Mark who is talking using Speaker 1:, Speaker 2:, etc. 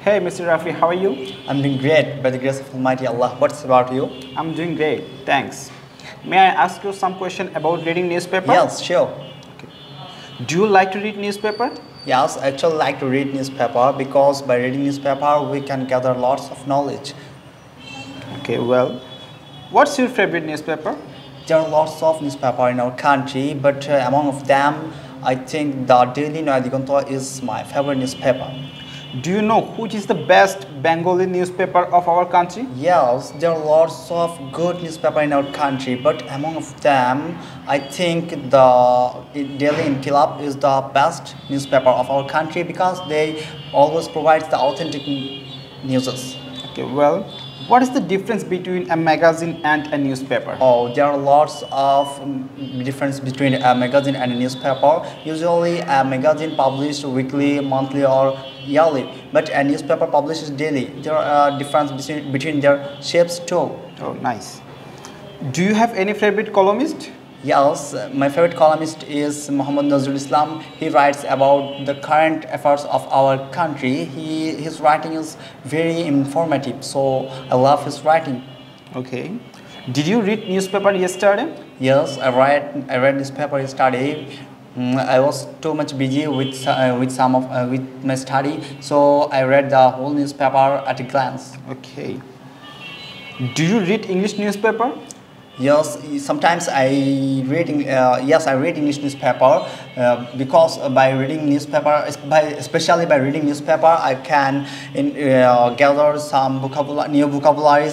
Speaker 1: Hey Mr. Rafi, how are you?
Speaker 2: I'm doing great by the grace of Almighty Allah. What's about you?
Speaker 1: I'm doing great, thanks. May I ask you some question about reading newspaper?
Speaker 2: Yes, sure.
Speaker 1: Okay. Do you like to read newspaper?
Speaker 2: Yes, I actually like to read newspaper because by reading newspaper we can gather lots of knowledge.
Speaker 1: Okay, well, what's your favorite newspaper?
Speaker 2: There are lots of newspaper in our country, but among of them, I think the Daily 𝐒𝐲𝐞𝐧 is my favorite newspaper.
Speaker 1: Do you know which is the best Bengali newspaper of our country?
Speaker 2: Yes, there are lots of good newspaper in our country, but among of them, I think the Daily 𝐒𝐲𝐞𝐧 is the best newspaper of our country because they always provide the authentic news.
Speaker 1: Okay, well, what is the difference between a magazine and a newspaper?
Speaker 2: Oh, there are lots of difference between a magazine and a newspaper. Usually, a magazine published weekly, monthly, or yearly, but a newspaper publishes daily. There are difference between their shapes too.
Speaker 1: Oh, nice. Do you have any favorite columnist?
Speaker 2: Yes, my favorite columnist is Muhammad Nazrul Islam. He writes about the current affairs of our country. His writing is very informative, so I love his writing.
Speaker 1: Okay. Did you read newspaper yesterday?
Speaker 2: Yes, I read newspaper yesterday. I was too much busy with my study, so I read the whole newspaper at a glance.
Speaker 1: Okay. Do you read English newspaper?
Speaker 2: Yes, sometimes I read. Yes, I read English newspaper because by reading newspaper, especially by reading newspaper, I can gather some new vocabularies.